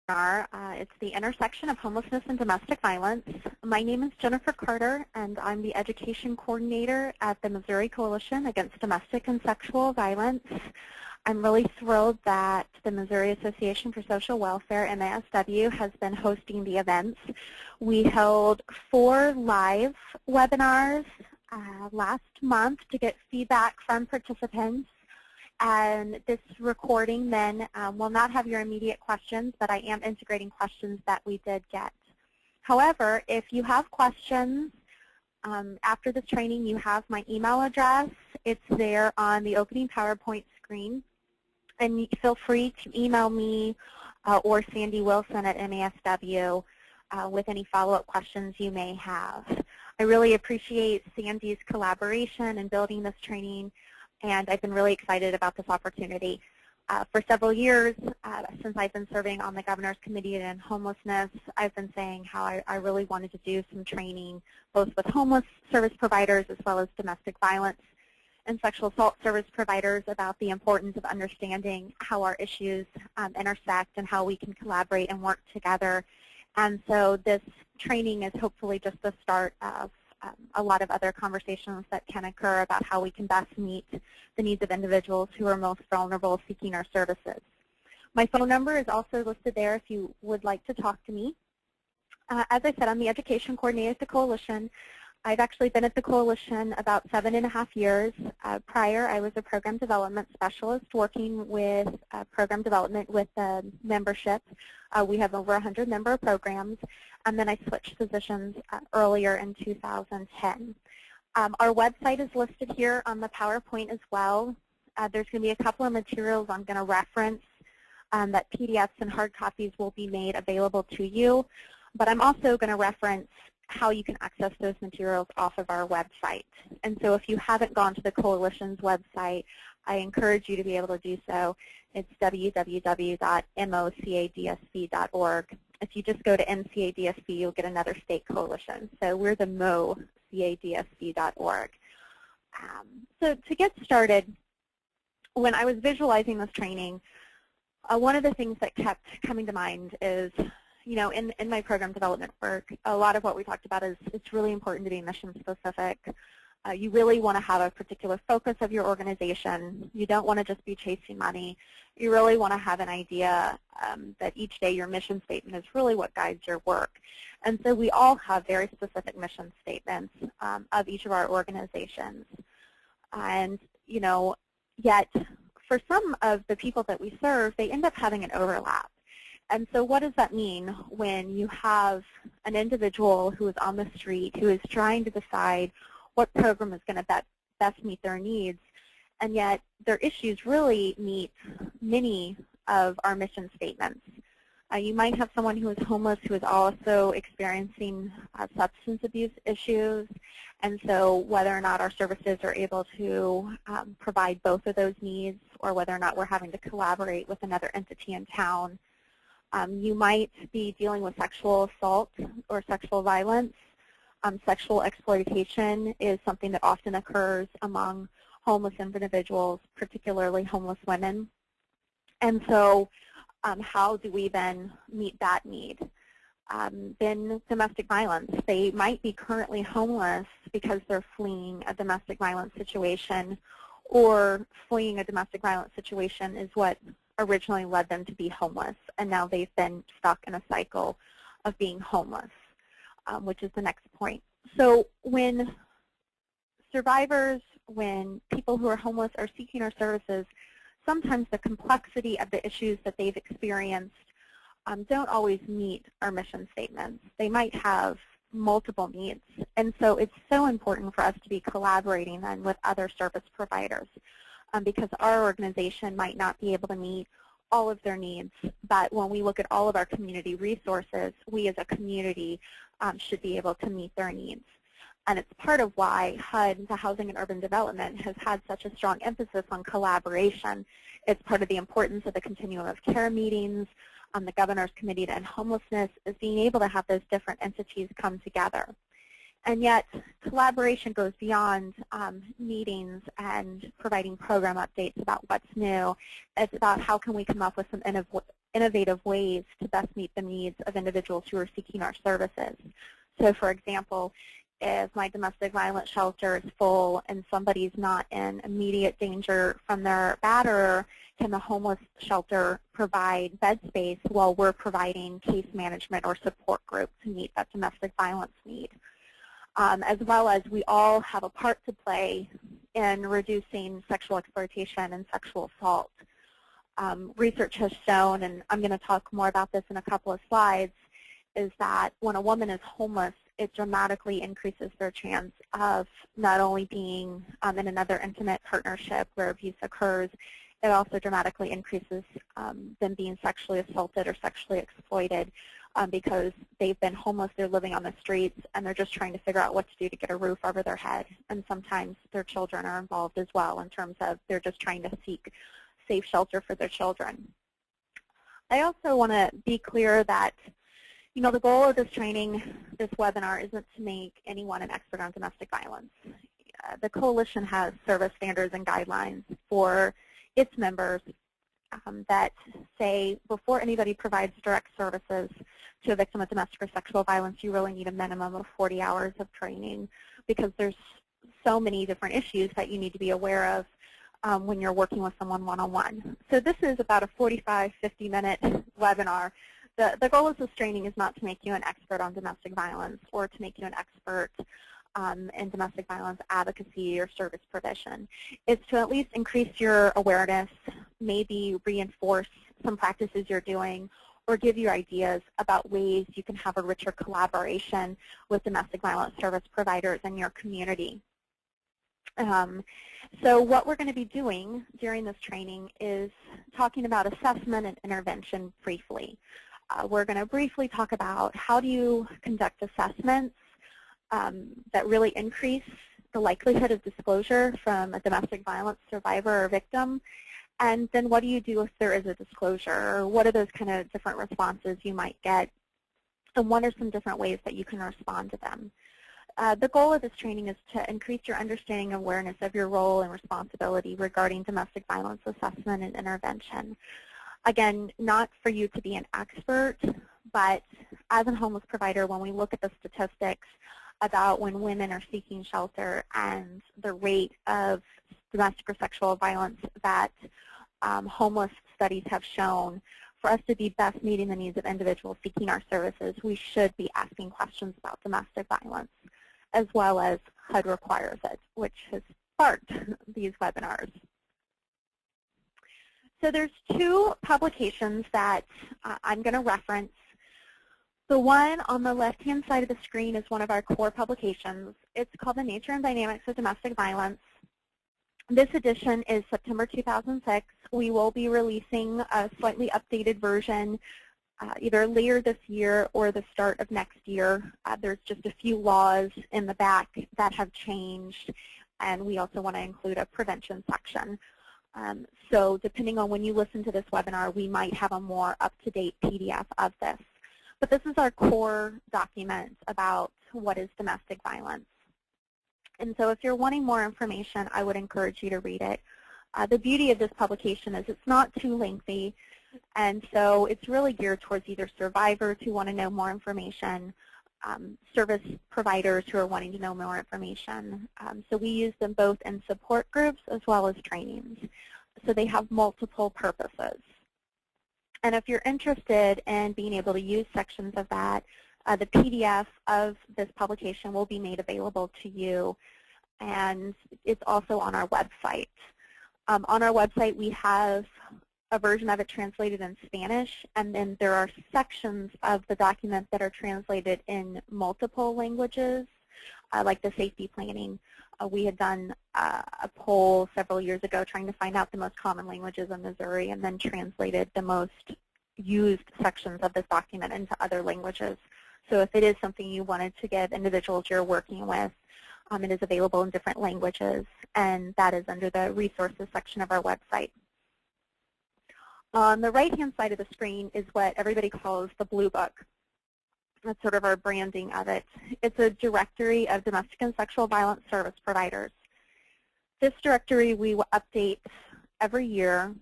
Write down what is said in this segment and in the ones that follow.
It's the intersection of homelessness and domestic violence. My name is Jennifer Carter, and I'm the education coordinator at the Missouri Coalition Against Domestic and Sexual Violence. I'm really thrilled that the Missouri Association for Social Welfare, MASW, has been hosting the events. We held 4 live webinars last month to get feedback from participants. And this recording then will not have your immediate questions, but I am integrating questions that we did get. However, if you have questions after this training, you have my email address. It's there on the opening PowerPoint screen. And feel free to email me or Sandy Wilson at MASW with any follow-up questions you may have. I really appreciate Sandy's collaboration in building this training, and I've been really excited about this opportunity. For several years, since I've been serving on the Governor's Committee on Homelessness, I've been saying how I really wanted to do some training both with homeless service providers as well as domestic violence and sexual assault service providers about the importance of understanding how our issues intersect and how we can collaborate and work together. And so this training is hopefully just the start of a lot of other conversations that can occur about how we can best meet the needs of individuals who are most vulnerable seeking our services. My phone number is also listed there if you would like to talk to me. As I said, I'm the education coordinator at the Coalition. I've actually been at the Coalition about 7.5 years. Prior, I was a program development specialist working with program development with the membership. We have over 100 member programs, and then I switched positions earlier in 2010. Our website is listed here on the PowerPoint as well. There's going to be a couple of materials I'm going to reference that PDFs and hard copies will be made available to you, but I'm also going to reference how you can access those materials off of our website. And so if you haven't gone to the Coalition's website, I encourage you to be able to do so. It's www.mocadsb.org. If you just go to MCADSB, you'll get another state coalition. So we're the mocadsb.org. So to get started, when I was visualizing this training, one of the things that kept coming to mind is, you know, in my program development work, a lot of what we talked about is it's really important to be mission specific. You really want to have a particular focus of your organization. You don't want to just be chasing money. You really want to have an idea that each day your mission statement is really what guides your work. And so we all have very specific mission statements of each of our organizations. And, you know, yet for some of the people that we serve, they end up having an overlap. And so what does that mean when you have an individual who is on the street who is trying to decide what program is going to best meet their needs, and yet their issues really meet many of our mission statements? You might have someone who is homeless who is also experiencing substance abuse issues, and so whether or not our services are able to provide both of those needs, or whether or not we're having to collaborate with another entity in town. You might be dealing with sexual assault or sexual violence. Sexual exploitation is something that often occurs among homeless individuals, particularly homeless women. And so how do we then meet that need? Then domestic violence. They might be currently homeless because they're fleeing a domestic violence situation, or fleeing a domestic violence situation is what originally led them to be homeless, and now they've been stuck in a cycle of being homeless, which is the next point. So when survivors, when people who are homeless are seeking our services, sometimes the complexity of the issues that they've experienced don't always meet our mission statements. They might have multiple needs, and so it's so important for us to be collaborating then with other service providers. Because our organization might not be able to meet all of their needs, but when we look at all of our community resources, we as a community should be able to meet their needs. And it's part of why HUD, the Housing and Urban Development, has had such a strong emphasis on collaboration. It's part of the importance of the continuum of care meetings, the Governor's Committee on Homelessness, is being able to have those different entities come together. And yet, collaboration goes beyond meetings and providing program updates about what's new. It's about how can we come up with some innovative ways to best meet the needs of individuals who are seeking our services. So for example, if my domestic violence shelter is full and somebody's not in immediate danger from their batterer, can the homeless shelter provide bed space while we're providing case management or support group to meet that domestic violence need? As well as we all have a part to play in reducing sexual exploitation and sexual assault. Research has shown, and I'm going to talk more about this in a couple of slides, is that when a woman is homeless, it dramatically increases their chance of not only being in another intimate partnership where abuse occurs, it also dramatically increases them being sexually assaulted or sexually exploited because they've been homeless, they're living on the streets, and they're just trying to figure out what to do to get a roof over their head. And sometimes their children are involved as well in terms of they're just trying to seek safe shelter for their children. I also want to be clear that the goal of this training, this webinar, isn't to make anyone an expert on domestic violence. The coalition has service standards and guidelines for its members that say before anybody provides direct services to a victim of domestic or sexual violence, you really need a minimum of 40 hours of training because there's so many different issues that you need to be aware of when you're working with someone one-on-one. So this is about a 45, 50-minute webinar. The goal of this training is not to make you an expert on domestic violence or to make you an expert in domestic violence advocacy or service provision. It's to at least increase your awareness, maybe reinforce some practices you're doing, or give you ideas about ways you can have a richer collaboration with domestic violence service providers in your community. So what we're going to be doing during this training is talking about assessment and intervention briefly. We're going to briefly talk about how do you conduct assessments that really increase the likelihood of disclosure from a domestic violence survivor or victim, and then what do you do if there is a disclosure, or what are those kind of different responses you might get, and what are some different ways that you can respond to them. The goal of this training is to increase your understanding and awareness of your role and responsibility regarding domestic violence assessment and intervention. Again, not for you to be an expert, but as a homeless provider, when we look at the statistics about when women are seeking shelter and the rate of domestic or sexual violence that homeless studies have shown, for us to be best meeting the needs of individuals seeking our services, we should be asking questions about domestic violence, as well as HUD requires it, which has sparked these webinars. So there's two publications that I'm going to reference. The one on the left-hand side of the screen is one of our core publications. It's called The Nature and Dynamics of Domestic Violence. This edition is September 2006. We will be releasing a slightly updated version either later this year or the start of next year. There's just a few laws in the back that have changed, and we also want to include a prevention section. So depending on when you listen to this webinar, we might have a more up-to-date PDF of this. But this is our core document about what is domestic violence. And so if you're wanting more information, I would encourage you to read it. The beauty of this publication is it's not too lengthy, and so it's really geared towards either survivors who want to know more information, service providers who are wanting to know more information. So we use them both in support groups as well as trainings. So they have multiple purposes. And if you're interested in being able to use sections of that, the PDF of this publication will be made available to you, and it's also on our website. On our website, we have a version of it translated in Spanish, and then there are sections of the document that are translated in multiple languages, like the safety planning. We had done a poll several years ago trying to find out the most common languages in Missouri and then translated the most used sections of this document into other languages. So if it is something you wanted to give individuals you're working with, it is available in different languages, and that is under the resources section of our website. On the right-hand side of the screen is what everybody calls the Blue Book. That's sort of our branding of it. It's a directory of domestic and sexual violence service providers. This directory we will update every year,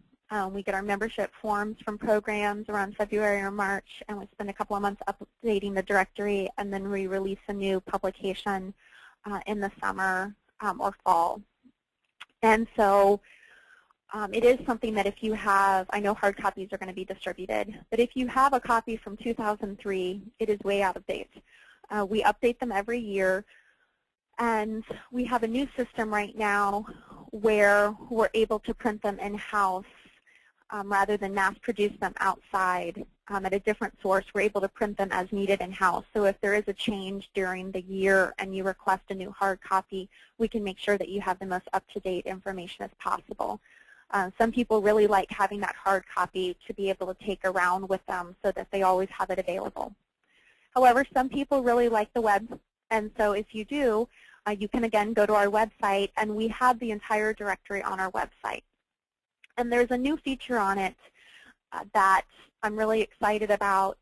We get our membership forms from programs around February or March, and we spend a couple of months updating the directory, and then we release a new publication in the summer or fall. And so it is something that if you have, I know hard copies are going to be distributed, but if you have a copy from 2003, it is way out of date. We update them every year, and we have a new system right now where we're able to print them in-house rather than mass produce them outside at a different source. We're able to print them as needed in-house. So if there is a change during the year and you request a new hard copy, we can make sure that you have the most up-to-date information as possible. Some people really like having that hard copy to be able to take around with them so that they always have it available. However, some people really like the web, and so if you do, you can again go to our website, and we have the entire directory on our website. And there's a new feature on it that I'm really excited about,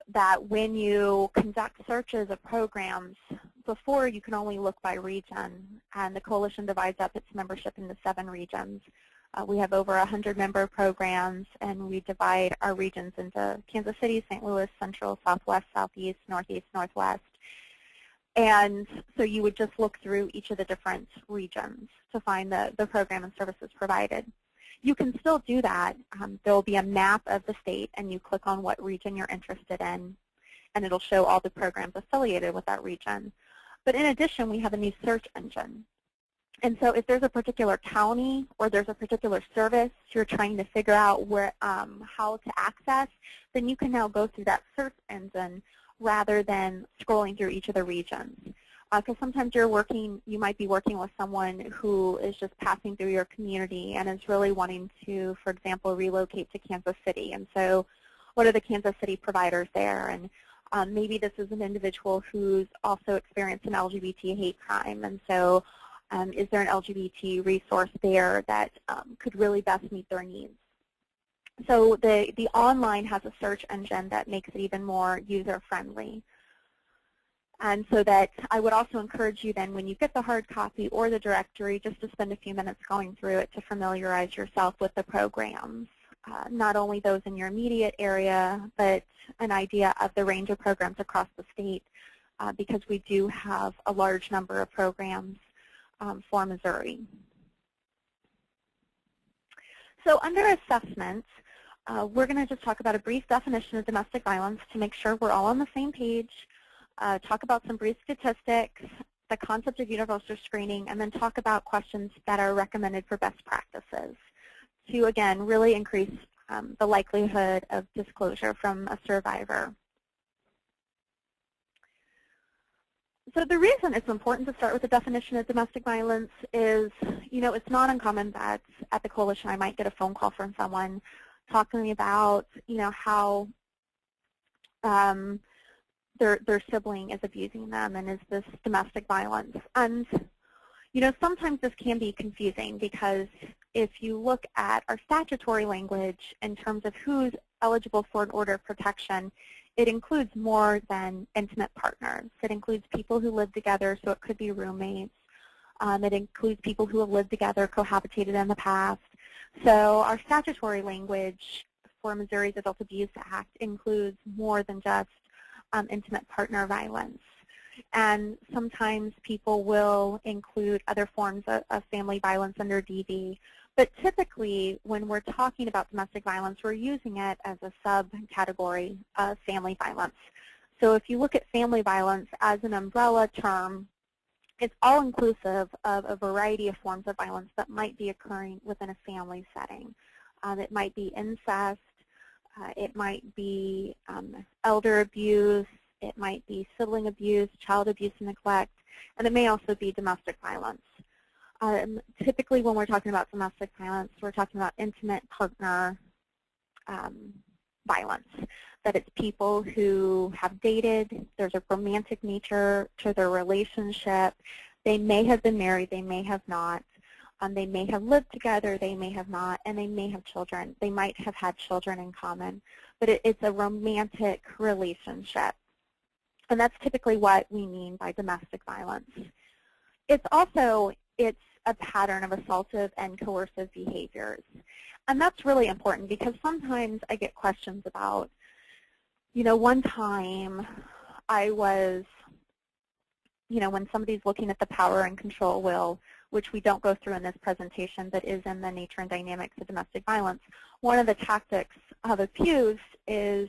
that when you conduct searches of programs, before you can only look by region, and the Coalition divides up its membership into 7 regions. We have over 100 member programs, and we divide our regions into Kansas City, St. Louis, Central, Southwest, Southeast, Northeast, Northwest. And so you would just look through each of the different regions to find the program and services provided. You can still do that. There will be a map of the state, and you click on what region you're interested in, and it'll show all the programs affiliated with that region. But in addition, we have a new search engine. And so if there's a particular county or there's a particular service you're trying to figure out where, how to access, then you can now go through that search engine rather than scrolling through each of the regions. Because sometimes you might be working with someone who is just passing through your community and is really wanting to, for example, relocate to Kansas City. And so what are the Kansas City providers there? And maybe this is an individual who's also experienced an LGBT hate crime. And so is there an LGBT resource there that could really best meet their needs? So the online has a search engine that makes it even more user-friendly. And so that I would also encourage you then, when you get the hard copy or the directory, just to spend a few minutes going through it to familiarize yourself with the programs, not only those in your immediate area, but an idea of the range of programs across the state, because we do have a large number of programs for Missouri. So under assessment, we're going to just talk about a brief definition of domestic violence to make sure we're all on the same page. Talk about some brief statistics, the concept of universal screening, and then talk about questions that are recommended for best practices to, again, really increase the likelihood of disclosure from a survivor. So the reason it's important to start with the definition of domestic violence is, it's not uncommon that at the Coalition I might get a phone call from someone talking to me about, how their sibling is abusing them, and is this domestic violence. And sometimes this can be confusing, because if you look at our statutory language in terms of who's eligible for an order of protection, it includes more than intimate partners. It includes people who live together, so it could be roommates. It includes people who have lived together, cohabitated in the past. So our statutory language for Missouri's Adult Abuse Act includes more than just intimate partner violence. And sometimes people will include other forms of family violence under DV. But typically, when we're talking about domestic violence, we're using it as a subcategory of family violence. So if you look at family violence as an umbrella term, it's all-inclusive of a variety of forms of violence that might be occurring within a family setting. It might be incest. It might be elder abuse. It might be sibling abuse, child abuse and neglect, and it may also be domestic violence. Typically, when we're talking about domestic violence, we're talking about intimate partner violence, that it's people who have dated, there's a romantic nature to their relationship. They may have been married, they may have not. They may have lived together, they may have not, and they may have children. They might have had children in common, but it's a romantic relationship. And that's typically what we mean by domestic violence. It's a pattern of assaultive and coercive behaviors. And that's really important because sometimes I get questions about, one time I was, when somebody's looking at the power and control wheel, which we don't go through in this presentation, but is in the nature and dynamics of domestic violence, one of the tactics of abuse is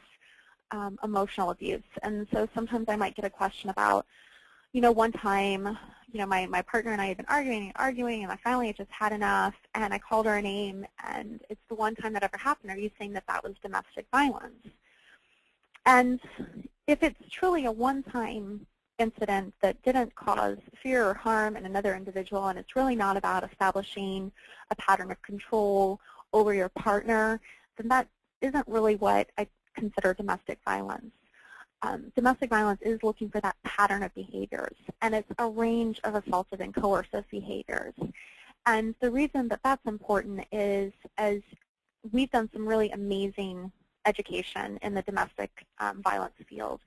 emotional abuse. And so sometimes I might get a question about, one time, my partner and I had been arguing, and I finally had just had enough, and I called her a name, and it's the one time that ever happened. Are you saying that that was domestic violence? And if it's truly a one-time incident that didn't cause fear or harm in another individual, and it's really not about establishing a pattern of control over your partner, then that isn't really what I consider domestic violence. Domestic violence is looking for that pattern of behaviors, and it's a range of assaultive and coercive behaviors. And the reason that that's important is, as we've done some really amazing education in the domestic violence field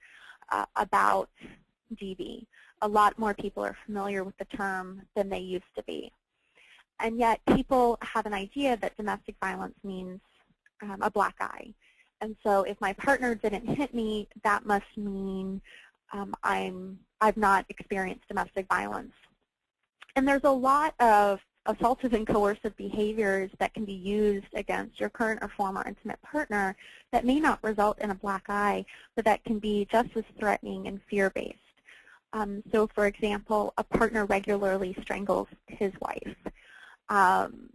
about DV. A lot more people are familiar with the term than they used to be. And yet people have an idea that domestic violence means a black eye. And so if my partner didn't hit me, that must mean I've not experienced domestic violence. And there's a lot of assaultive and coercive behaviors that can be used against your current or former intimate partner that may not result in a black eye, but that can be just as threatening and fear-based. So for example, a partner regularly strangles his wife.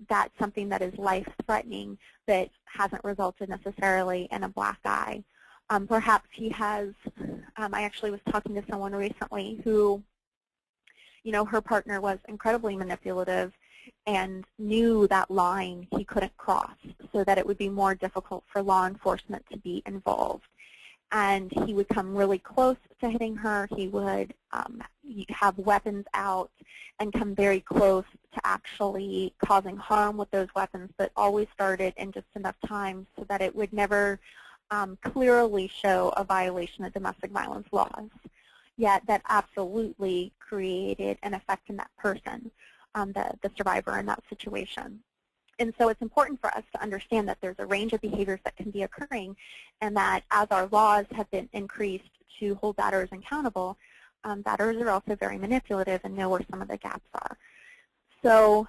That's something that is life-threatening that hasn't resulted necessarily in a black eye. Perhaps he has, I actually was talking to someone recently who, her partner was incredibly manipulative and knew that line he couldn't cross so that it would be more difficult for law enforcement to be involved. And he would come really close to hitting her. He would have weapons out and come very close to actually causing harm with those weapons, but always started in just enough time so that it would never clearly show a violation of domestic violence laws. Yet that absolutely created an effect in that person, the survivor in that situation. And so it's important for us to understand that there's a range of behaviors that can be occurring, and that as our laws have been increased to hold batters accountable, batters are also very manipulative and know where some of the gaps are. So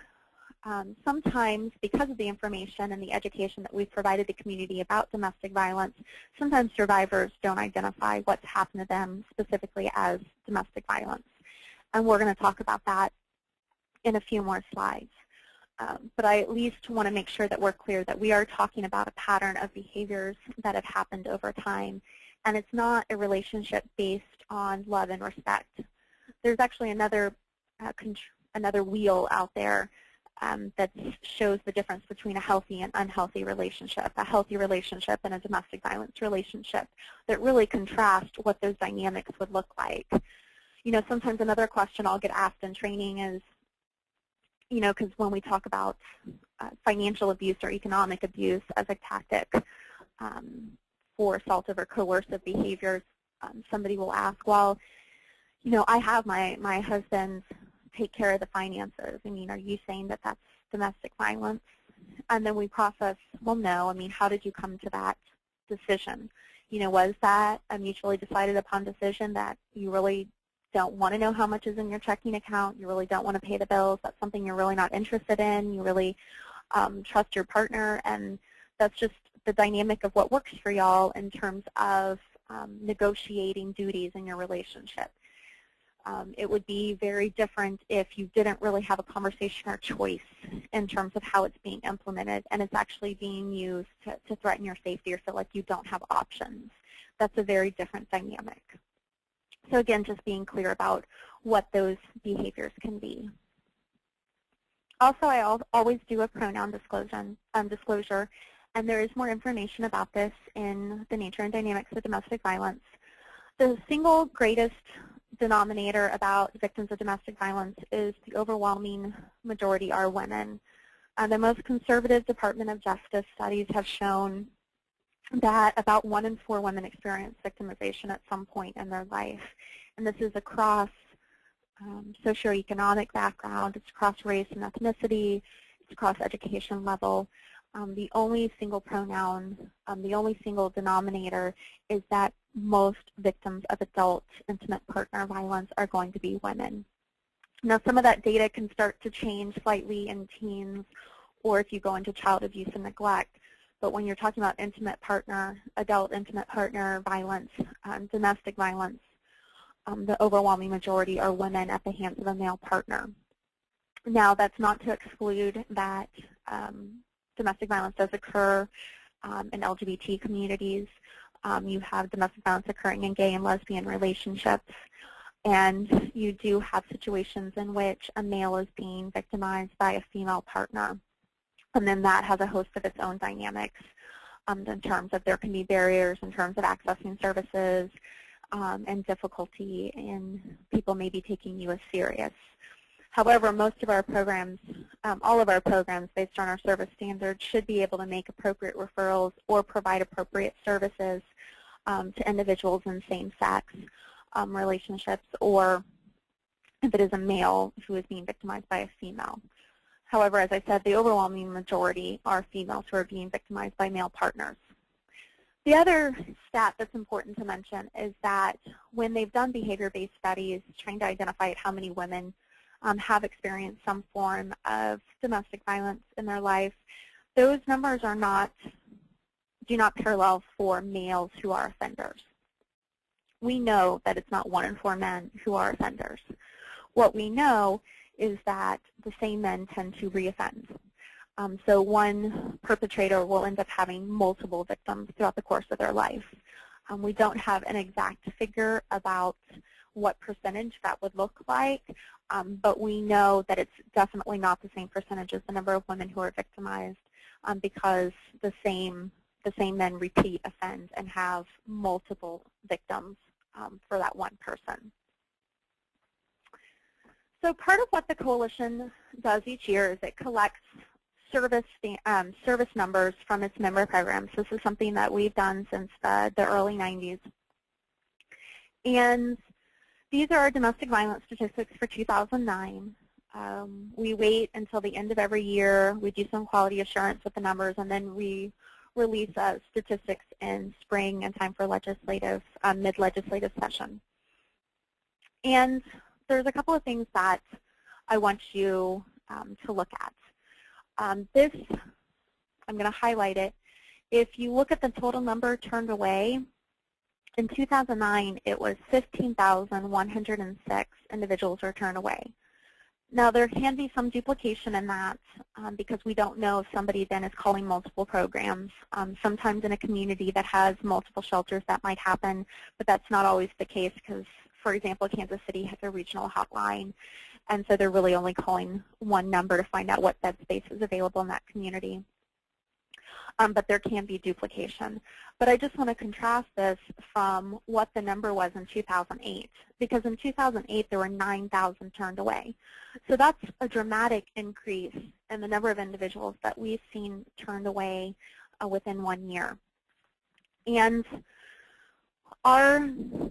sometimes, because of the information and the education that we've provided the community about domestic violence, sometimes survivors don't identify what's happened to them specifically as domestic violence. And we're going to talk about that in a few more slides. But I at least want to make sure that we're clear that we are talking about a pattern of behaviors that have happened over time, and it's not a relationship based on love and respect. There's actually another wheel out there that shows the difference between a healthy and unhealthy relationship, a healthy relationship and a domestic violence relationship, that really contrast what those dynamics would look like. Sometimes another question I'll get asked in training is, because when we talk about financial abuse or economic abuse as a tactic for assaultive or coercive behaviors, somebody will ask, well, I have my husband take care of the finances. Are you saying that that's domestic violence? And then we process, well, no. How did you come to that decision? Was that a mutually decided upon decision that you really don't want to know how much is in your checking account, you really don't want to pay the bills, that's something you're really not interested in, you really trust your partner, and that's just the dynamic of what works for y'all in terms of negotiating duties in your relationship. It would be very different if you didn't really have a conversation or choice in terms of how it's being implemented, and it's actually being used to threaten your safety or feel like you don't have options. That's a very different dynamic. So again, just being clear about what those behaviors can be. Also, I always do a pronoun disclosure, and there is more information about this in the nature and dynamics of domestic violence. The single greatest denominator about victims of domestic violence is the overwhelming majority are women. The most conservative Department of Justice studies have shown that about 1 in 4 women experience victimization at some point in their life. And this is across socioeconomic background, it's across race and ethnicity, it's across education level. the only single pronoun, the only single denominator is that most victims of adult intimate partner violence are going to be women. Now, some of that data can start to change slightly in teens or if you go into child abuse and neglect. But when you're talking about intimate partner, adult intimate partner violence, domestic violence, the overwhelming majority are women at the hands of a male partner. Now, that's not to exclude that domestic violence does occur in LGBT communities. You have domestic violence occurring in gay and lesbian relationships. And you do have situations in which a male is being victimized by a female partner. And then that has a host of its own dynamics in terms of there can be barriers in terms of accessing services and difficulty in people maybe taking you as serious. However, most of our programs, all of our programs based on our service standards should be able to make appropriate referrals or provide appropriate services to individuals in same-sex relationships, or if it is a male who is being victimized by a female. However, as I said, the overwhelming majority are females who are being victimized by male partners. The other stat that's important to mention is that when they've done behavior-based studies trying to identify how many women have experienced some form of domestic violence in their life, those numbers do not parallel for males who are offenders. We know that it's not 1 in 4 men who are offenders. What we know is that the same men tend to reoffend. So one perpetrator will end up having multiple victims throughout the course of their life. We don't have an exact figure about what percentage that would look like, but we know that it's definitely not the same percentage as the number of women who are victimized because the same men repeat offend and have multiple victims for that one person. So part of what the coalition does each year is it collects service numbers from its member programs. This is something that we've done since the early 90s. And these are our domestic violence statistics for 2009. We wait until the end of every year. We do some quality assurance with the numbers, and then we release statistics in spring in time for mid-legislative session. And there's a couple of things that I want you to look at. This, I'm going to highlight it. If you look at the total number turned away, in 2009, it was 15,106 individuals were turned away. Now, there can be some duplication in that because we don't know if somebody then is calling multiple programs. Sometimes in a community that has multiple shelters, that might happen, but that's not always the case because, for example, Kansas City has a regional hotline, and so they're really only calling one number to find out what bed space is available in that community. But there can be duplication. But I just want to contrast this from what the number was in 2008, because in 2008 there were 9,000 turned away. So that's a dramatic increase in the number of individuals that we've seen turned away within 1 year. And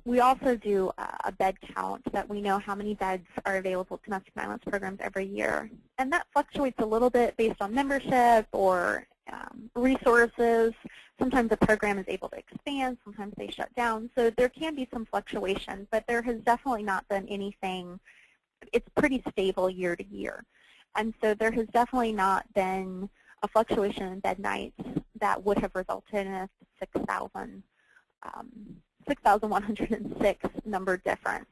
we also do a bed count that we know how many beds are available to domestic violence programs every year. And that fluctuates a little bit based on membership or resources. Sometimes the program is able to expand, sometimes they shut down. So there can be some fluctuation, but there has definitely not been anything. It's pretty stable year to year. And so there has definitely not been a fluctuation in bed nights that would have resulted in a 6,106 number difference.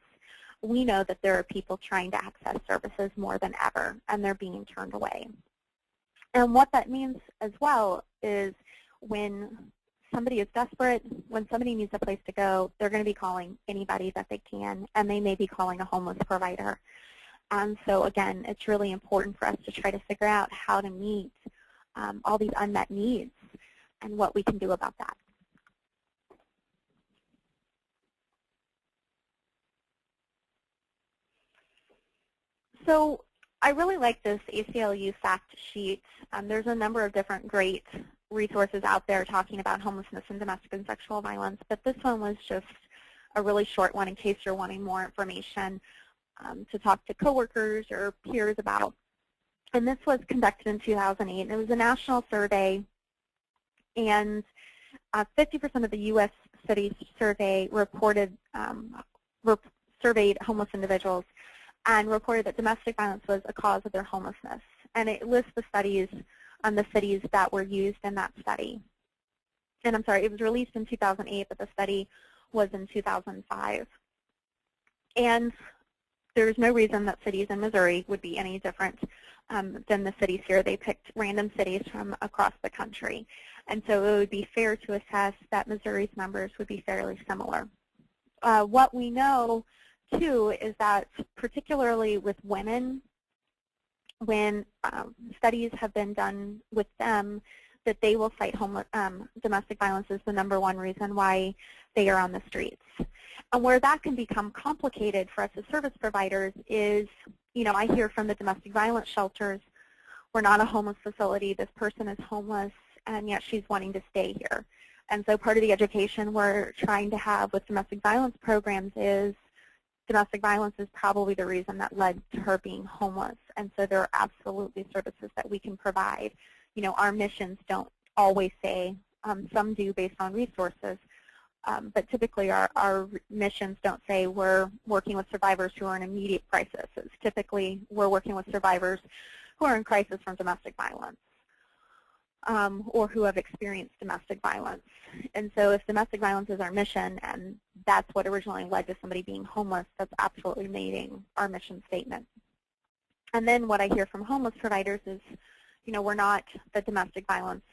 We know that there are people trying to access services more than ever, and they're being turned away. And what that means as well is when somebody is desperate, when somebody needs a place to go, they're going to be calling anybody that they can, and they may be calling a homeless provider. And so, again, it's really important for us to try to figure out how to meet all these unmet needs and what we can do about that. So I really like this ACLU fact sheet. There's a number of different great resources out there talking about homelessness and domestic and sexual violence, but this one was just a really short one in case you're wanting more information to talk to coworkers or peers about. And this was conducted in 2008. And it was a national survey, and 50% of the U.S. cities survey surveyed homeless individuals and reported that domestic violence was a cause of their homelessness. And it lists the studies on the cities that were used in that study. And I'm sorry, it was released in 2008, but the study was in 2005. And there's no reason that cities in Missouri would be any different than the cities here. They picked random cities from across the country. And so it would be fair to assess that Missouri's numbers would be fairly similar. What we know, too, is that particularly with women, when studies have been done with them, that they will cite domestic violence as the #1 reason why they are on the streets. And where that can become complicated for us as service providers is, I hear from the domestic violence shelters, we're not a homeless facility, this person is homeless, and yet she's wanting to stay here. And so part of the education we're trying to have with domestic violence programs is domestic violence is probably the reason that led to her being homeless. And so there are absolutely services that we can provide. Our missions don't always say, some do based on resources, but typically our missions don't say we're working with survivors who are in immediate crisis. It's typically we're working with survivors who are in crisis from domestic violence or who have experienced domestic violence. And so if domestic violence is our mission and that's what originally led to somebody being homeless, that's absolutely meeting our mission statement. And then what I hear from homeless providers is, we're not the domestic violence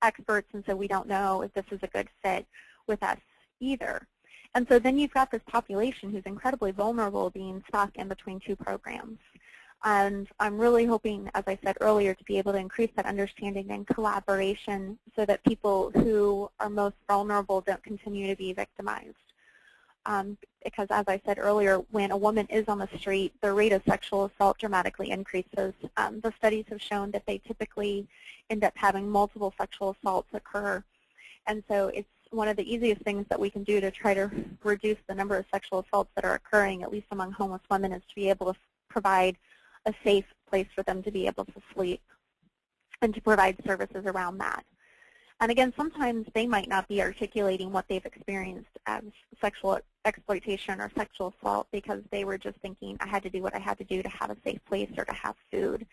experts, and so we don't know if this is a good fit with us either. And so then you've got this population who's incredibly vulnerable being stuck in between two programs. And I'm really hoping, as I said earlier, to be able to increase that understanding and collaboration so that people who are most vulnerable don't continue to be victimized. Because as I said earlier, when a woman is on the street, the rate of sexual assault dramatically increases. The studies have shown that they typically end up having multiple sexual assaults occur. And so it's one of the easiest things that we can do to try to reduce the number of sexual assaults that are occurring, at least among homeless women, is to be able to provide a safe place for them to be able to sleep and to provide services around that. And again, sometimes they might not be articulating what they've experienced as sexual exploitation or sexual assault because they were just thinking, I had to do what I had to do to have a safe place or to have food.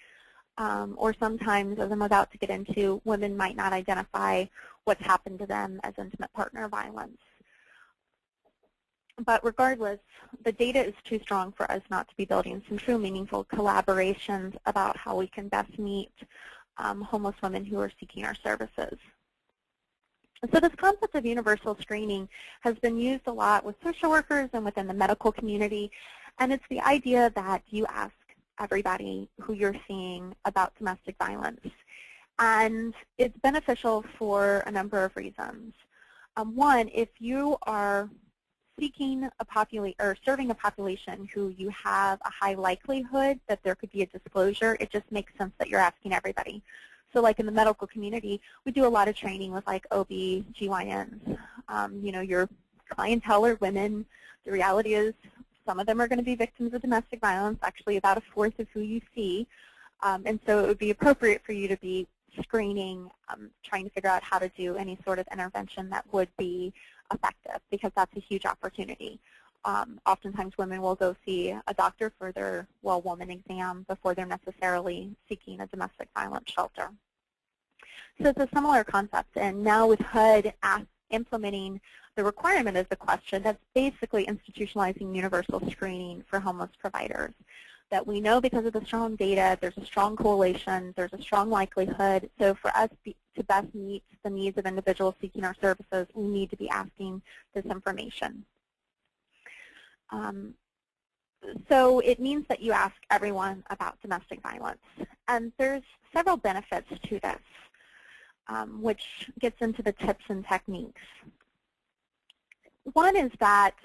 Or sometimes, as I'm about to get into, women might not identify what's happened to them as intimate partner violence. But regardless, the data is too strong for us not to be building some true meaningful collaborations about how we can best meet homeless women who are seeking our services. So this concept of universal screening has been used a lot with social workers and within the medical community, and it's the idea that you ask everybody who you're seeing about domestic violence. And it's beneficial for a number of reasons. One, if you are seeking a population or serving a population who you have a high likelihood that there could be a disclosure, it just makes sense that you're asking everybody. So like in the medical community, we do a lot of training with like OB-GYNs. Your clientele are women. The reality is some of them are going to be victims of domestic violence, actually about a fourth of who you see. And so it would be appropriate for you to be screening, trying to figure out how to do any sort of intervention that would be effective, because that's a huge opportunity. Oftentimes women will go see a doctor for their well-woman exam before they're necessarily seeking a domestic violence shelter. So it's a similar concept, and now with HUD implementing the requirement as the question, that's basically institutionalizing universal screening for homeless providers. That we know because of the strong data, there's a strong correlation, there's a strong likelihood. So for us to best meet the needs of individuals seeking our services, we need to be asking this information. So it means that you ask everyone about domestic violence. And there's several benefits to this, which gets into the tips and techniques. One is that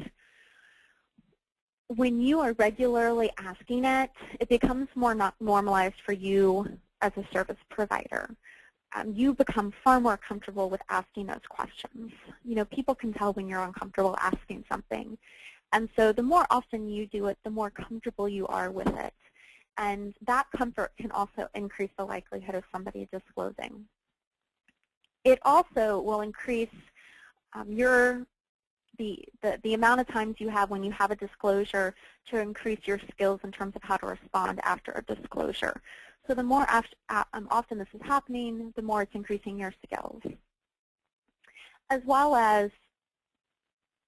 when you are regularly asking it, it becomes more normalized for you as a service provider. You become far more comfortable with asking those questions. People can tell when you're uncomfortable asking something. And so the more often you do it, the more comfortable you are with it. And that comfort can also increase the likelihood of somebody disclosing. It also will increase the amount of times you have when you have a disclosure to increase your skills in terms of how to respond after a disclosure. So the more often this is happening, the more it's increasing your skills. As well as,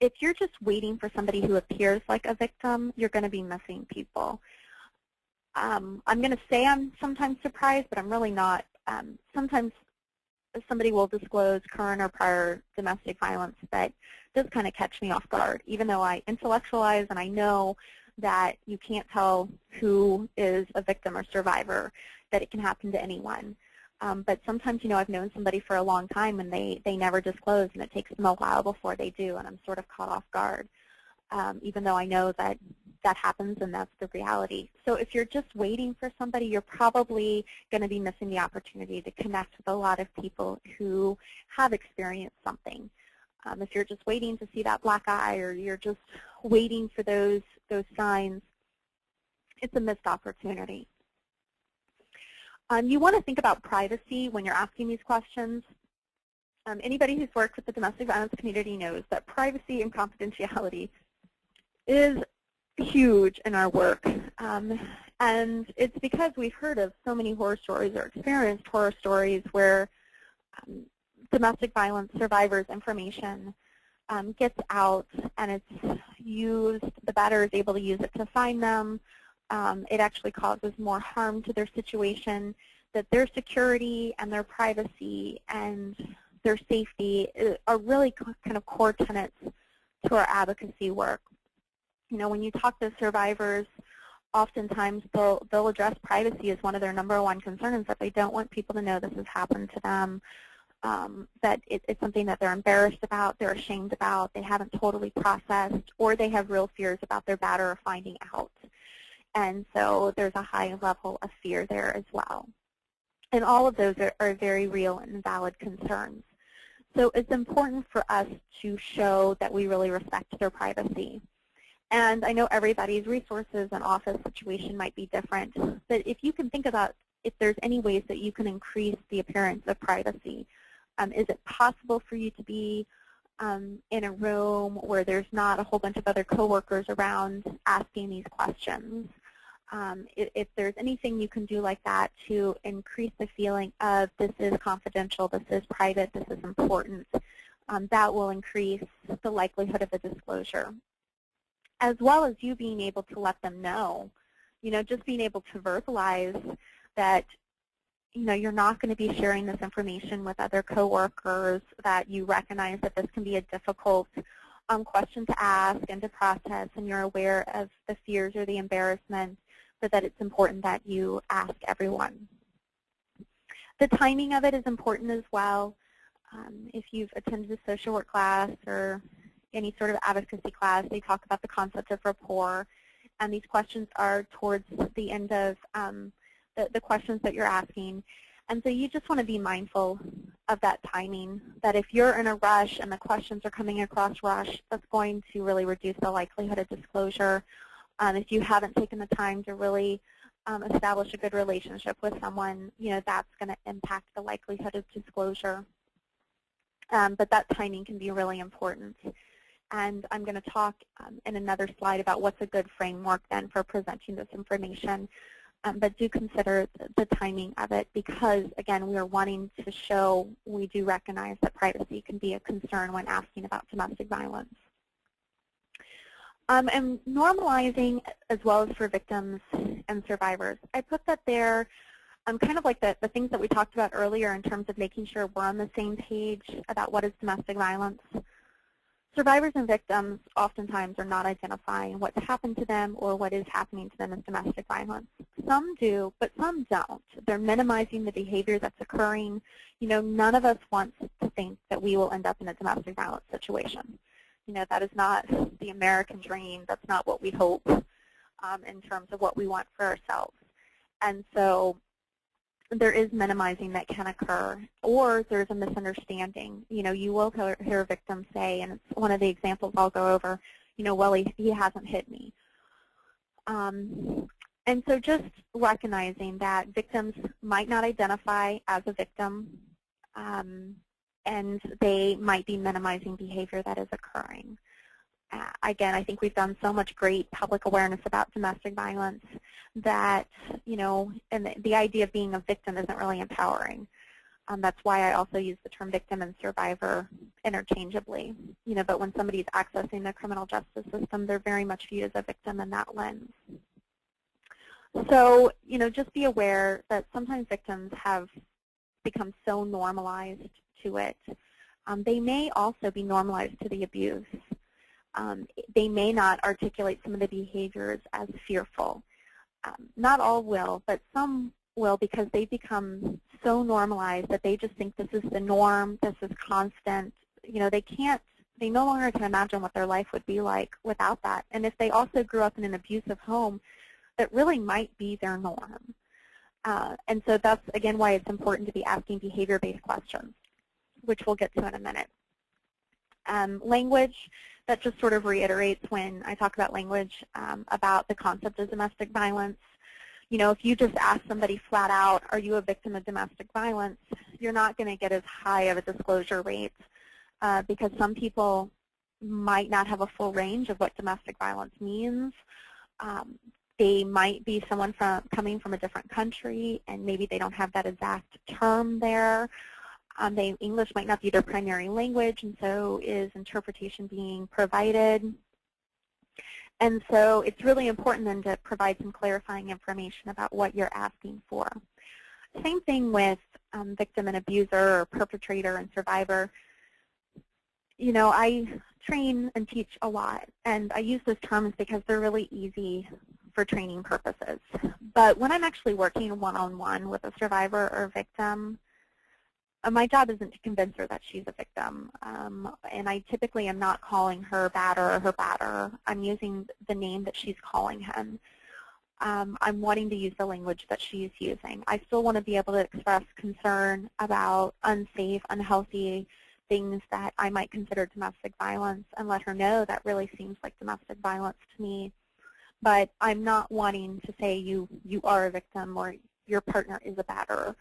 if you're just waiting for somebody who appears like a victim, you're going to be missing people. I'm going to say I'm sometimes surprised, but I'm really not. Sometimes somebody will disclose current or prior domestic violence that does kind of catch me off guard, even though I intellectualize and I know that you can't tell who is a victim or survivor, that it can happen to anyone. But sometimes, I've known somebody for a long time and they never disclose, and it takes them a while before they do, and I'm sort of caught off guard, even though I know that that happens and that's the reality. So if you're just waiting for somebody, you're probably going to be missing the opportunity to connect with a lot of people who have experienced something. If you're just waiting to see that black eye, or you're just waiting for those signs, it's a missed opportunity. You want to think about privacy when you're asking these questions. Anybody who's worked with the domestic violence community knows that privacy and confidentiality is huge in our work. And it's because we've heard of so many horror stories or experienced horror stories where domestic violence survivors' information gets out and it's used, the batterer is able to use it to find them. It actually causes more harm to their situation, that their security and their privacy and their safety are really kind of core tenets to our advocacy work. When you talk to survivors, oftentimes they'll address privacy as one of their #1 concerns, that they don't want people to know this has happened to them, that it's something that they're embarrassed about, they're ashamed about, they haven't totally processed, or they have real fears about their batterer finding out. And so there's a high level of fear there as well. And all of those are very real and valid concerns. So it's important for us to show that we really respect their privacy. And I know everybody's resources and office situation might be different, but if you can think about if there's any ways that you can increase the appearance of privacy. Is it possible for you to be in a room where there's not a whole bunch of other coworkers around asking these questions? If there's anything you can do like that to increase the feeling of this is confidential, this is private, this is important, that will increase the likelihood of a disclosure. As well as you being able to let them know, just being able to verbalize that, you're not going to be sharing this information with other coworkers, that you recognize that this can be a difficult question to ask and to process, and you're aware of the fears or the embarrassment, but that it's important that you ask everyone. The timing of it is important as well. If you've attended a social work class or any sort of advocacy class, they talk about the concept of rapport, and these questions are towards the end of the questions that you're asking. And so you just want to be mindful of that timing, that if you're in a rush and the questions are coming across rush, that's going to really reduce the likelihood of disclosure. If you haven't taken the time to really establish a good relationship with someone, that's going to impact the likelihood of disclosure. But that timing can be really important. And I'm going to talk in another slide about what's a good framework then for presenting this information. But do consider the timing of it because, again, we are wanting to show we do recognize that privacy can be a concern when asking about domestic violence. And normalizing as well as for victims and survivors. I put that there kind of like the things that we talked about earlier in terms of making sure we're on the same page about what is domestic violence. Survivors and victims oftentimes are not identifying what's happened to them or what is happening to them as domestic violence. Some do, but some don't. They're minimizing the behavior that's occurring. None of us wants to think that we will end up in a domestic violence situation. That is not the American dream. That's not what we hope in terms of what we want for ourselves. And so there is minimizing that can occur, or there's a misunderstanding. You will hear victims say, and it's one of the examples I'll go over, well, he hasn't hit me. And And so just recognizing that victims might not identify as a victim, and they might be minimizing behavior that is occurring. Again, I think we've done so much great public awareness about domestic violence that, and the idea of being a victim isn't really empowering. That's why I also use the term victim and survivor interchangeably. But when somebody's accessing the criminal justice system, they're very much viewed as a victim in that lens. So, just be aware that sometimes victims have become so normalized to it. They may also be normalized to the abuse. They may not articulate some of the behaviors as fearful. Not all will, but some will, because they become so normalized that they just think this is the norm, this is constant. They no longer can imagine what their life would be like without that. And if they also grew up in an abusive home, that really might be their norm. And so that's, again, why it's important to be asking behavior-based questions, which we'll get to in a minute. Language, that just sort of reiterates when I talk about language, about the concept of domestic violence. If you just ask somebody flat out, are you a victim of domestic violence, you're not going to get as high of a disclosure rate because some people might not have a full range of what domestic violence means. They might be someone coming from a different country, and maybe they don't have that exact term there. English might not be their primary language, and so is interpretation being provided. And so it's really important then to provide some clarifying information about what you're asking for. Same thing with victim and abuser, or perpetrator and survivor. I train and teach a lot, and I use those terms because they're really easy for training purposes. But when I'm actually working one-on-one with a survivor or victim, my job isn't to convince her that she's a victim, and I typically am not calling her batter or her batter. I'm using the name that she's calling him. I'm wanting to use the language that she's using. I still want to be able to express concern about unsafe, unhealthy things that I might consider domestic violence and let her know that really seems like domestic violence to me. But I'm not wanting to say you are a victim or your partner is a batterer.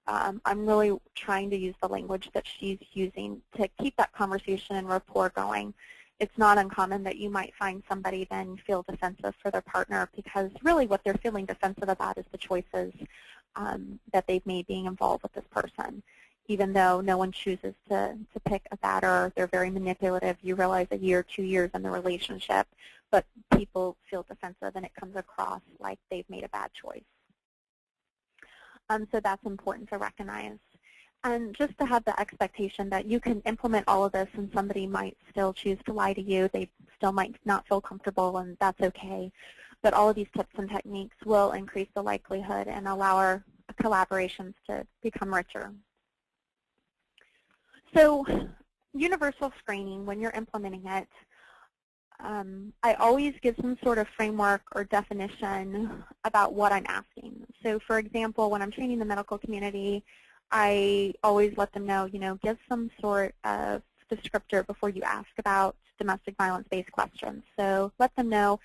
I'm really trying to use the language that she's using to keep that conversation and rapport going. It's not uncommon that you might find somebody then feel defensive for their partner, because really what they're feeling defensive about is the choices that they've made being involved with this person. Even though no one chooses to pick a batterer, they're very manipulative. You realize a year, 2 years in the relationship, but people feel defensive and it comes across like they've made a bad choice. So that's important to recognize. And just to have the expectation that you can implement all of this and somebody might still choose to lie to you. They still might not feel comfortable, and that's okay. But all of these tips and techniques will increase the likelihood and allow our collaborations to become richer. So universal screening, when you're implementing it, I always give some sort of framework or definition about what I'm asking. So for example, when I'm training the medical community, I always let them know, give some sort of descriptor before you ask about domestic violence-based questions. So let them know,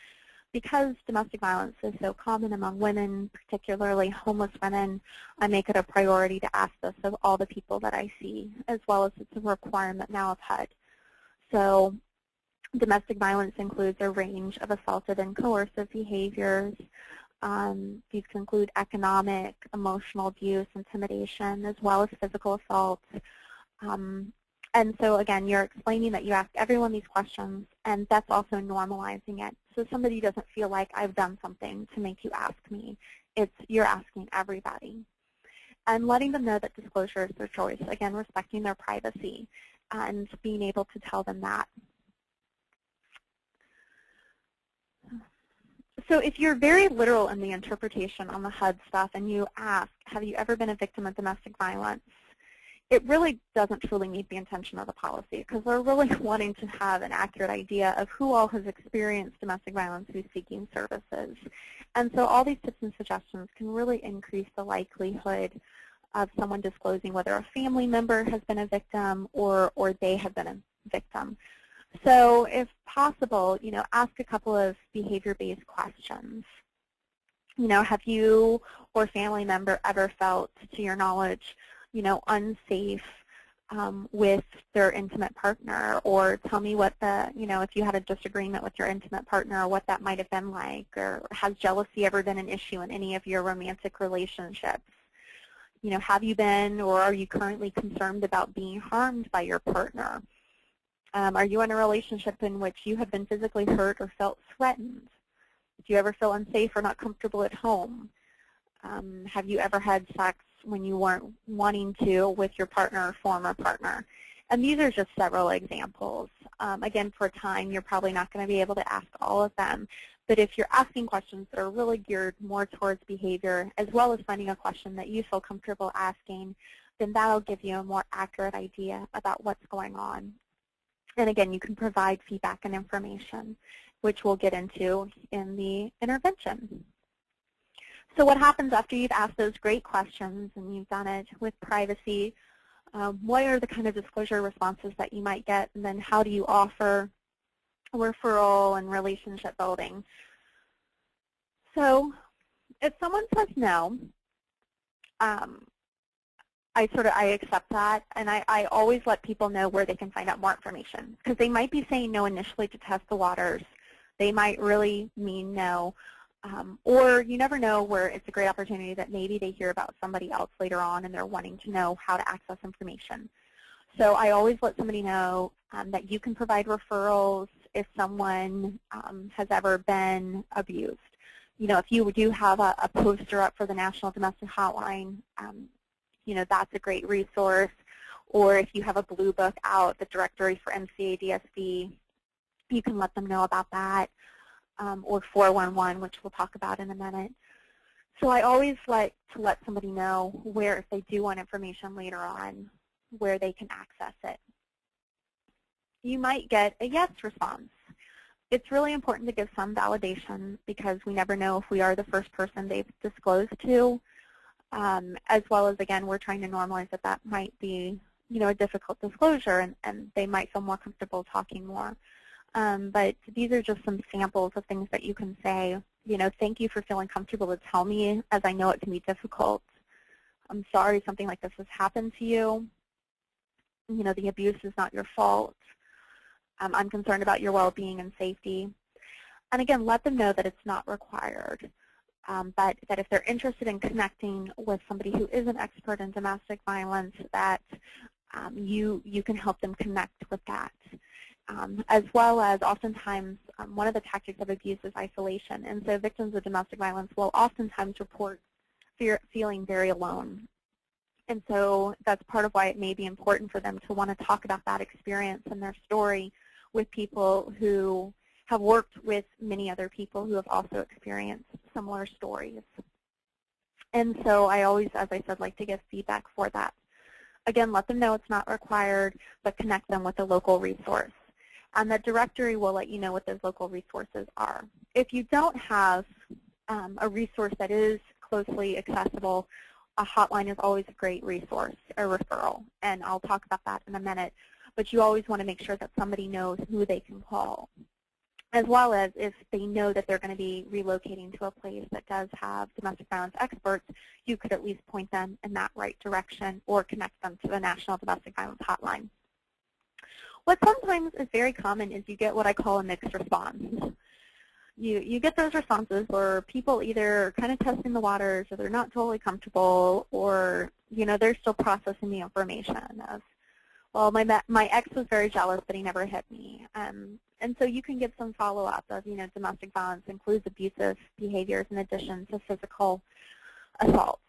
because domestic violence is so common among women, particularly homeless women, I make it a priority to ask this of all the people that I see, as well as it's a requirement now of HUD. So domestic violence includes a range of assaultive and coercive behaviors. These can include economic, emotional abuse, intimidation, as well as physical assault. And so again, you're explaining that you ask everyone these questions, and that's also normalizing it. So somebody doesn't feel like I've done something to make you ask me. It's you're asking everybody. And letting them know that disclosure is their choice. Again, respecting their privacy and being able to tell them that. So if you're very literal in the interpretation on the HUD stuff and you ask, have you ever been a victim of domestic violence, it really doesn't truly meet the intention of the policy, because we're really wanting to have an accurate idea of who all has experienced domestic violence who's seeking services. And so all these tips and suggestions can really increase the likelihood of someone disclosing whether a family member has been a victim or they have been a victim. So if possible, ask a couple of behavior-based questions. Have you or family member ever felt, to your knowledge, unsafe with their intimate partner? Or tell me what if you had a disagreement with your intimate partner, what that might have been like. Or has jealousy ever been an issue in any of your romantic relationships? Have you been or are you currently concerned about being harmed by your partner? Are you in a relationship in which you have been physically hurt or felt threatened? Do you ever feel unsafe or not comfortable at home? Have you ever had sex when you weren't wanting to with your partner or former partner? And these are just several examples. Again, for time, you're probably not going to be able to ask all of them. But if you're asking questions that are really geared more towards behavior, as well as finding a question that you feel comfortable asking, then that'll give you a more accurate idea about what's going on. And again, you can provide feedback and information, which we'll get into in the intervention. So what happens after you've asked those great questions and you've done it with privacy? What are the kind of disclosure responses that you might get? And then how do you offer referral and relationship building? So if someone says no, I accept that, and I always let people know where they can find out more information, because they might be saying no initially to test the waters. They might really mean no, or you never know, where it's a great opportunity that maybe they hear about somebody else later on and they're wanting to know how to access information. So I always let somebody know that you can provide referrals if someone has ever been abused. If you do have a poster up for the National Domestic Hotline, that's a great resource. Or if you have a blue book out, the directory for MCA DSB, you can let them know about that. Or 411, which we'll talk about in a minute. So I always like to let somebody know where, if they do want information later on, where they can access it. You might get a yes response. It's really important to give some validation, because we never know if we are the first person they've disclosed to, as well as, again, we're trying to normalize that might be a difficult disclosure, and they might feel more comfortable talking more. But these are just some samples of things that you can say. Thank you for feeling comfortable to tell me, as I know it can be difficult. I'm sorry something like this has happened to you. The abuse is not your fault. I'm concerned about your well-being and safety. And again, let them know that it's not required, but that if they're interested in connecting with somebody who is an expert in domestic violence, that you can help them connect with that. As well as, oftentimes, one of the tactics of abuse is isolation. And so victims of domestic violence will oftentimes report feeling very alone. And so that's part of why it may be important for them to want to talk about that experience and their story with people who have worked with many other people who have also experienced similar stories. And so I always, as I said, like to give feedback for that. Again, let them know it's not required, but connect them with a local resource. And the directory will let you know what those local resources are. If you don't have a resource that is closely accessible, a hotline is always a great resource, a referral. And I'll talk about that in a minute. But you always want to make sure that somebody knows who they can call, as well as if they know that they're going to be relocating to a place that does have domestic violence experts, you could at least point them in that right direction or connect them to the National Domestic Violence Hotline. What sometimes is very common is you get what I call a mixed response. You get those responses where people either are kind of testing the waters, or they're not totally comfortable, or they're still processing the information of, well, my ex was very jealous, but he never hit me. And so you can give some follow-up of, domestic violence includes abusive behaviors in addition to physical assaults.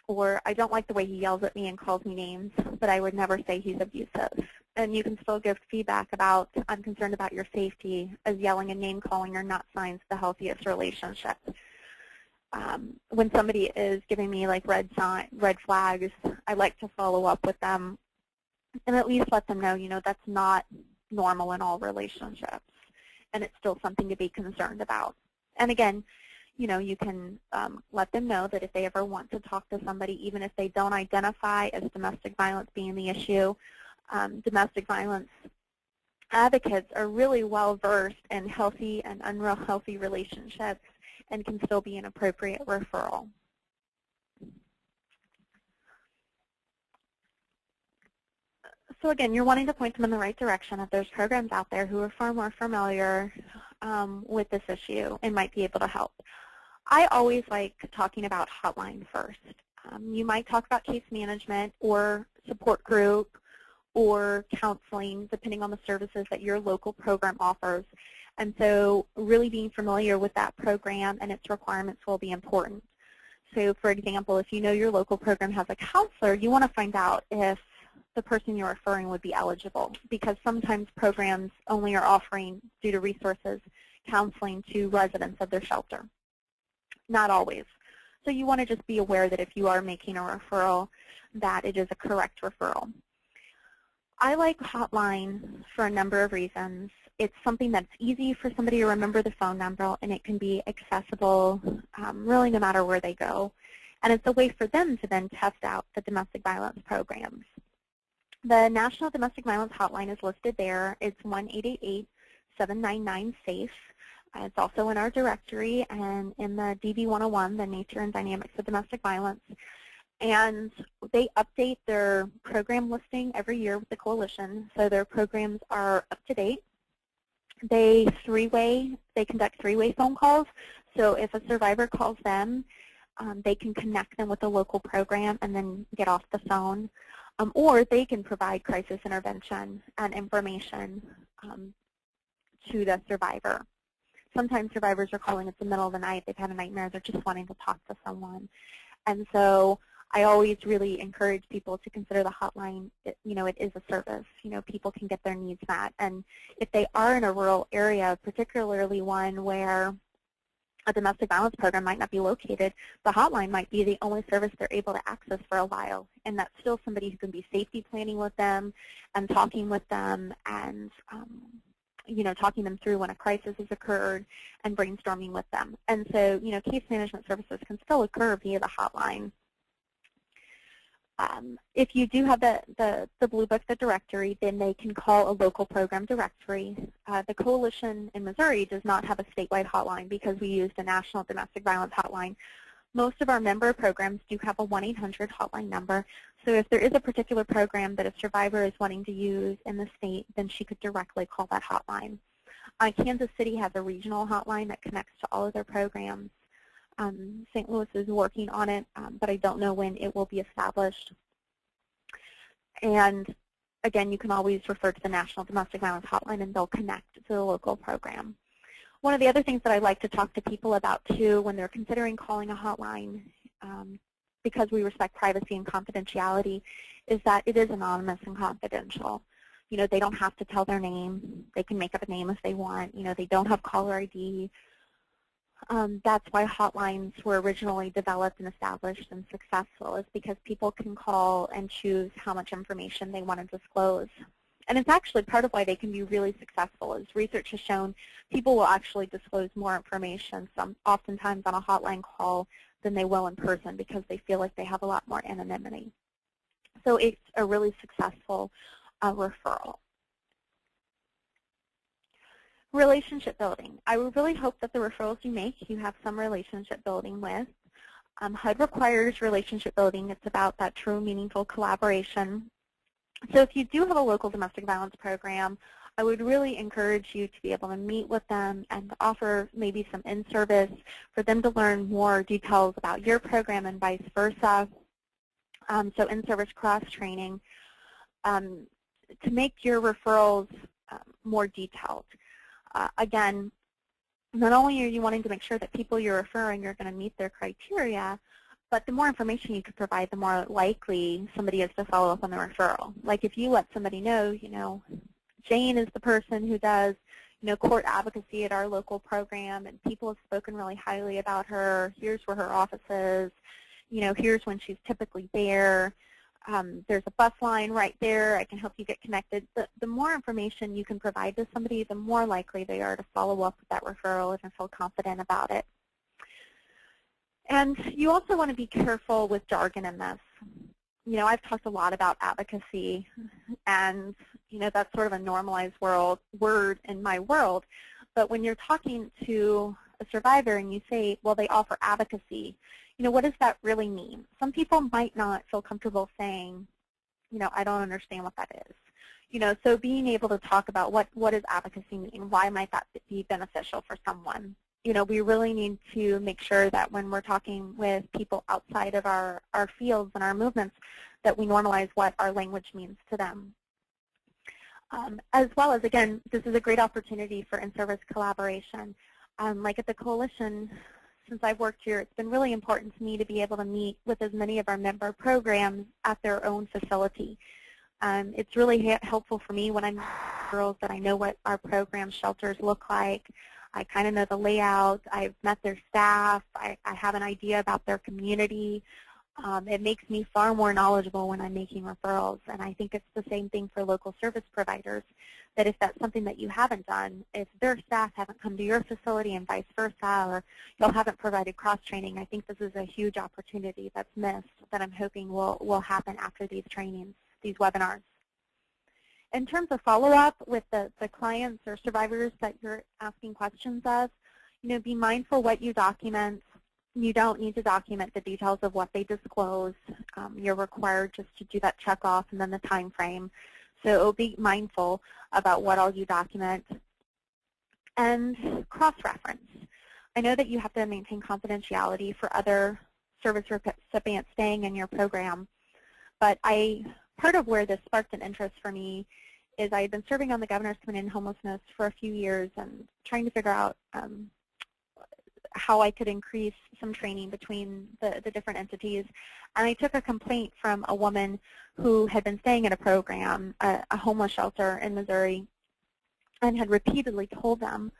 Or I don't like the way he yells at me and calls me names, but I would never say he's abusive. And you can still give feedback about, I'm concerned about your safety, as yelling and name-calling are not signs of the healthiest relationship. When somebody is giving me like red flags, I like to follow up with them and at least let them know, that's not normal in all relationships, and it's still something to be concerned about. And again, you can let them know that if they ever want to talk to somebody, even if they don't identify as domestic violence being the issue, domestic violence advocates are really well versed in healthy and unhealthy relationships, and can still be an appropriate referral. So again, you're wanting to point them in the right direction if there's programs out there who are far more familiar with this issue and might be able to help. I always like talking about hotline first. You might talk about case management or support group or counseling, depending on the services that your local program offers. And so really being familiar with that program and its requirements will be important. So for example, if you know your local program has a counselor, you want to find out if the person you're referring would be eligible, because sometimes programs only are offering, due to resources, counseling to residents of their shelter. Not always. So you want to just be aware that if you are making a referral, that it is a correct referral. I like hotline for a number of reasons. It's something that's easy for somebody to remember the phone number, and it can be accessible really no matter where they go. And it's a way for them to then test out the domestic violence programs. The National Domestic Violence Hotline is listed there. It's 1-888-799-SAFE. It's also in our directory and in the DV 101, the Nature and Dynamics of Domestic Violence. And they update their program listing every year with the coalition, so their programs are up to date. They conduct three-way phone calls, so if a survivor calls them, they can connect them with a local program and then get off the phone. Or they can provide crisis intervention and information to the survivor. Sometimes survivors are calling at the middle of the night. They've had a nightmare. They're just wanting to talk to someone. And so I always really encourage people to consider the hotline. It is a service. People can get their needs met. And if they are in a rural area, particularly one where a domestic violence program might not be located, the hotline might be the only service they're able to access for a while. And that's still somebody who can be safety planning with them and talking with them and talking them through when a crisis has occurred and brainstorming with them. And so, case management services can still occur via the hotline. If you do have the Blue Book, the directory, then they can call a local program directory. The coalition in Missouri does not have a statewide hotline because we use the National Domestic Violence Hotline. Most of our member programs do have a 1-800 hotline number. So if there is a particular program that a survivor is wanting to use in the state, then she could directly call that hotline. Kansas City has a regional hotline that connects to all of their programs. St. Louis is working on it, but I don't know when it will be established. And again, you can always refer to the National Domestic Violence Hotline and they'll connect to the local program. One of the other things that I like to talk to people about too when they're considering calling a hotline, because we respect privacy and confidentiality, is that it is anonymous and confidential. They don't have to tell their name. They can make up a name if they want. They don't have caller ID. That's why hotlines were originally developed and established and successful, is because people can call and choose how much information they want to disclose. And it's actually part of why they can be really successful. As research has shown, people will actually disclose more information oftentimes on a hotline call than they will in person because they feel like they have a lot more anonymity. So it's a really successful referral. Relationship building. I would really hope that the referrals you make, you have some relationship building with. HUD requires relationship building. It's about that true, meaningful collaboration. So if you do have a local domestic violence program, I would really encourage you to be able to meet with them and offer maybe some in-service for them to learn more details about your program and vice versa. So in-service cross-training to make your referrals more detailed. Again, not only are you wanting to make sure that people you're referring are going to meet their criteria, but the more information you can provide, the more likely somebody is to follow up on the referral. Like if you let somebody know, Jane is the person who does, court advocacy at our local program, and people have spoken really highly about her. Here's where her office is. Here's when she's typically there. There's a bus line right there. I can help you get connected. The more information you can provide to somebody, the more likely they are to follow up with that referral and feel confident about it. And you also want to be careful with jargon in this. I've talked a lot about advocacy, and that's sort of a normalized word in my world. But when you're talking to a survivor and you say, well, they offer advocacy, what does that really mean? Some people might not feel comfortable saying, I don't understand what that is. So being able to talk about what does advocacy mean? Why might that be beneficial for someone? We really need to make sure that when we're talking with people outside of our fields and our movements, that we normalize what our language means to them. As well as, again, this is a great opportunity for in-service collaboration. Like at the Coalition, since I've worked here, it's been really important to me to be able to meet with as many of our member programs at their own facility. It's really helpful for me when I'm with girls that I know what our program shelters look like. I kind of know the layout. I've met their staff. I have an idea about their community. It makes me far more knowledgeable when I'm making referrals, and I think it's the same thing for local service providers, that if that's something that you haven't done, if their staff haven't come to your facility and vice versa, or y'all haven't provided cross-training, I think this is a huge opportunity that's missed that I'm hoping will happen after these trainings, these webinars. In terms of follow-up with the clients or survivors that you're asking questions of, be mindful what you document. You don't need to document the details of what they disclose. You're required just to do that check off and then the time frame. So be mindful about what all you document. And cross-reference. I know that you have to maintain confidentiality for other service recipients staying in your program, but part of where this sparked an interest for me is I've been serving on the Governor's Committee on Homelessness for a few years and trying to figure out how I could increase some training between the different entities. And I took a complaint from a woman who had been staying in a program, a homeless shelter in Missouri, and had repeatedly told them,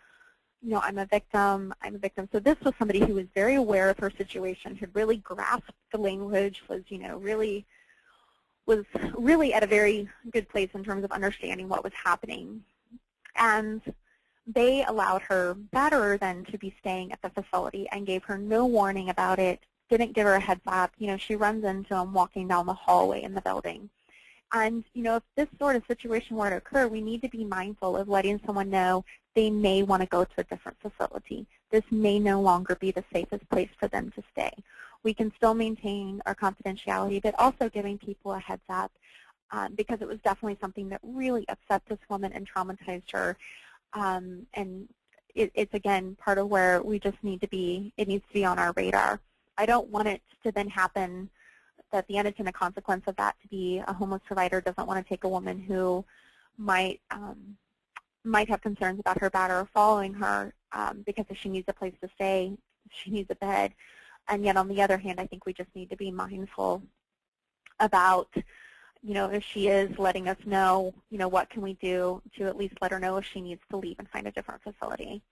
I'm a victim, I'm a victim. So this was somebody who was very aware of her situation, had really grasped the language, was, really at a very good place in terms of understanding what was happening. And they allowed her batterer then to be staying at the facility and gave her no warning about it, didn't give her a heads up. She runs into him walking down the hallway in the building. And, if this sort of situation were to occur, we need to be mindful of letting someone know they may want to go to a different facility. This may no longer be the safest place for them to stay. We can still maintain our confidentiality, but also giving people a heads up because it was definitely something that really upset this woman and traumatized her. And it's, again, part of where we just need to be, it needs to be on our radar. I don't want it to then happen that the unintended consequence of that to be a homeless provider doesn't want to take a woman who might have concerns about her batterer following her because if she needs a place to stay, she needs a bed. And yet, on the other hand, I think we just need to be mindful about, if she is letting us know, what can we do to at least let her know if she needs to leave and find a different facility.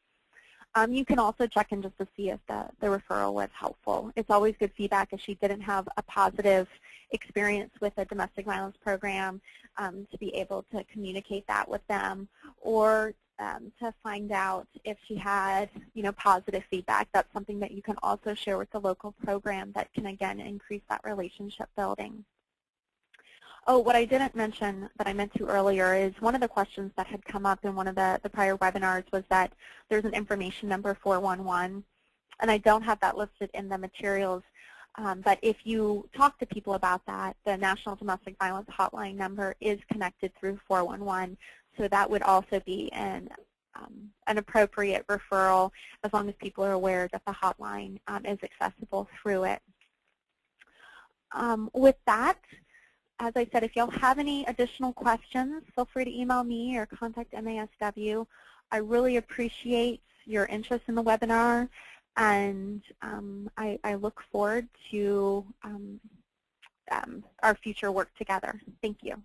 You can also check in just to see if the referral was helpful. It's always good feedback if she didn't have a positive experience with a domestic violence program to be able to communicate that with them, or to find out if she had, positive feedback. That's something that you can also share with the local program that can, again, increase that relationship building. Oh, what I didn't mention that I meant to earlier is one of the questions that had come up in one of the prior webinars was that there's an information number 411, and I don't have that listed in the materials. But if you talk to people about that, the National Domestic Violence Hotline number is connected through 411, so that would also be an appropriate referral as long as people are aware that the hotline is accessible through it. With that, as I said, if y'all have any additional questions, feel free to email me or contact MASW. I really appreciate your interest in the webinar, and I look forward to our future work together. Thank you.